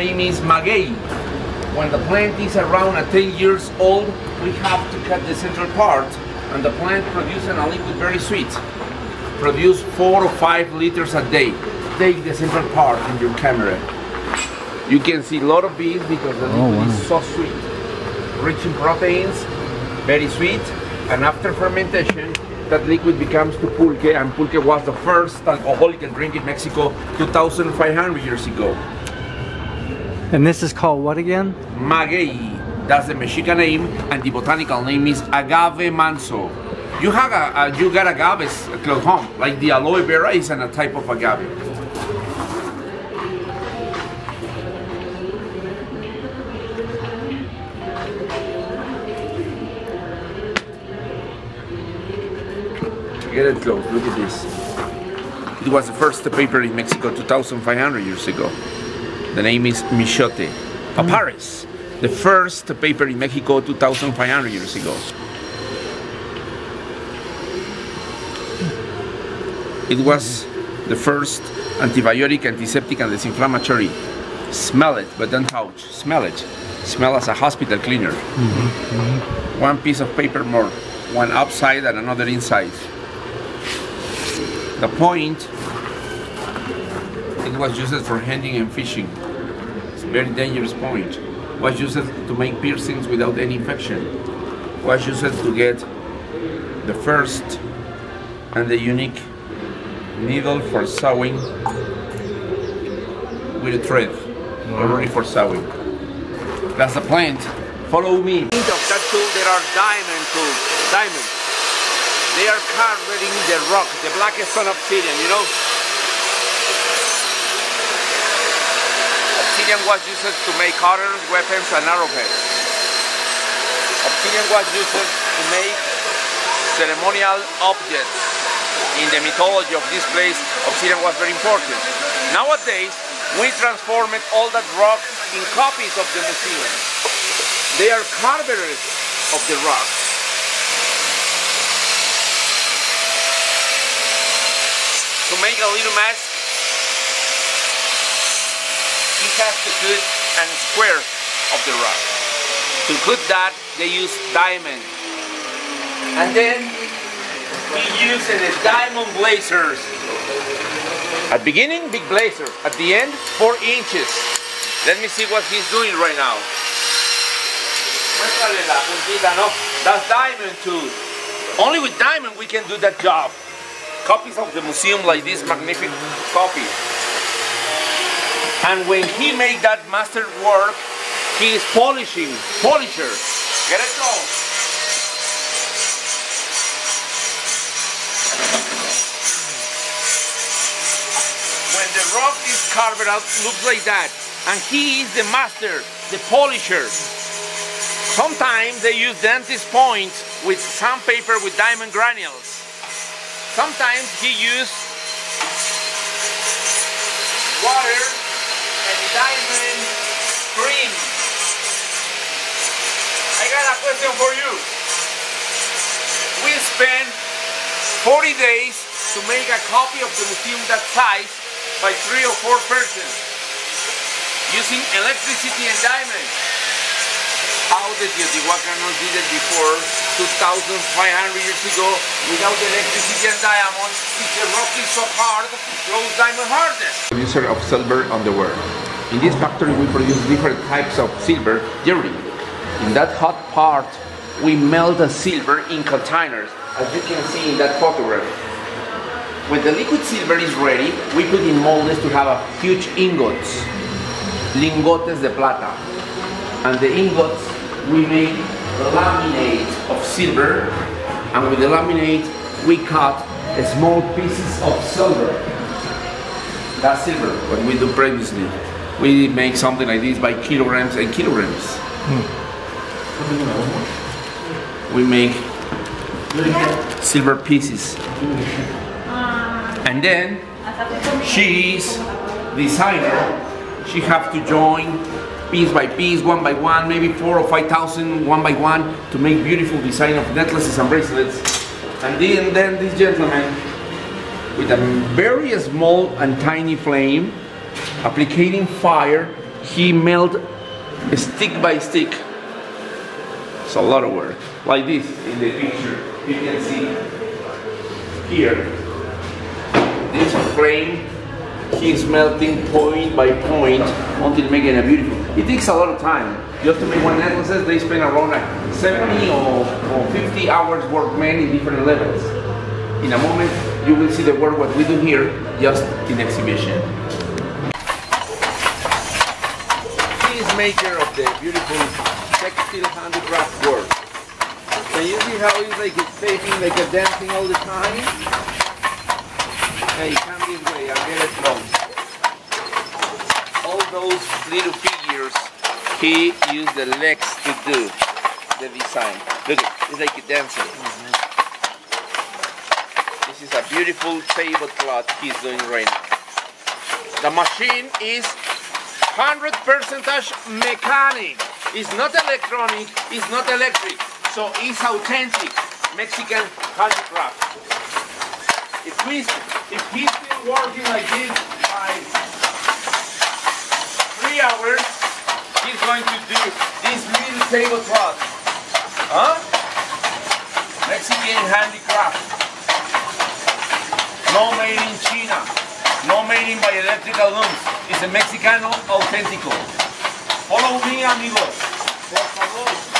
name is maguey. When the plant is around 10 years old, we have to cut the central part, and the plant produces a liquid very sweet. Produce 4 or 5 liters a day. Take the central part in your camera. You can see a lot of bees because the liquid is so sweet. Rich in proteins, very sweet, and after fermentation, that liquid becomes to pulque, and pulque was the first alcoholic drink in Mexico 2,500 years ago. And this is called what again? Maguey. That's the Mexican name, and the botanical name is agave manso. You have you got agaves close home, like the aloe vera is a type of agave. Get it close, look at this. It was the first paper in Mexico 2,500 years ago. The name is Michote. Paparis, the first paper in Mexico 2,500 years ago. It was the first antibiotic, antiseptic, and disinflammatory. Smell it, but don't touch. Smell it. Smell as a hospital cleaner. One piece of paper more, one outside and another inside. The point, it was used for hunting and fishing. It's a very dangerous point. It was used to make piercings without any infection. It was used to get the first and the unique needle for sewing with a thread, ready for sewing. That's the plant. Follow me. Of that tool there are diamond tools. Diamonds. They are carved in the rock, the blackest stone obsidian, you know? Obsidian was used to make cutters, weapons, and arrowheads. Obsidian was used to make ceremonial objects. In the mythology of this place, obsidian was very important. Nowadays, we transformed all that rock in copies of the museum. They are carvers of the rock. To make a little mask, he has to cut a square of the rock. To cut that, they use diamond. And then he uses the diamond blazers. At the beginning, big blazer. At the end, 4 inches. Let me see what he's doing right now. That's diamond too. Only with diamond we can do that job. Copies of the museum like this magnificent copy. And when he made that master work, he is polishing. Polisher. Get it close. When the rock is carved out, looks like that. And he is the master, the polisher. Sometimes they use dentist points with sandpaper with diamond granules. Sometimes he used water and diamond cream. I got a question for you. We spent 40 days to make a copy of the museum that size by 3 or 4 persons using electricity and diamond. How the Teotihuacanos did it before 2,500 years ago without electricity and diamond? If the rock is so hard, flows diamond hardness. Producer of silver on the world. In this factory we produce different types of silver jewelry. In that hot part we melt the silver in containers, as you can see in that photograph. When the liquid silver is ready, we put in molds to have a huge ingots, lingotes de plata. And the ingots we make laminate of silver, and with the laminate we cut small pieces of silver. That's silver, what we do previously. We make something like this by kilograms and kilograms. We make silver pieces. And then she's designer. She have to join piece by piece, one by one, maybe 4,000 or 5,000 one by one to make beautiful design of necklaces and bracelets. And then this gentleman with a very small and tiny flame applicating fire he melt stick by stick. It's a lot of work. Like this in the picture, you can see here. This frame, he's melting point by point until making a beautiful. It takes a lot of time. Just to make one necklace, they spend around like 70 or 50 hours workmen in different levels. In a moment, you will see the work what we do here, just in exhibition. He is maker of the beautiful textile handicraft work. Can you see how he's like taping, like a dancing all the time? Hey, come this way, I'll get it wrong. All those little figures, he used the legs to do the design. Look, it's like a dancing. This is a beautiful tablecloth he's doing right now. The machine is 100% mechanic. It's not electronic, it's not electric. So it's authentic Mexican handicraft. If he's still working like this by 3 hours, he's going to do this little tablecloth. Huh? Mexican handicraft. No made in China. No made in by electrical looms. It's a Mexicano auténtico. Follow me, amigos. Por favor.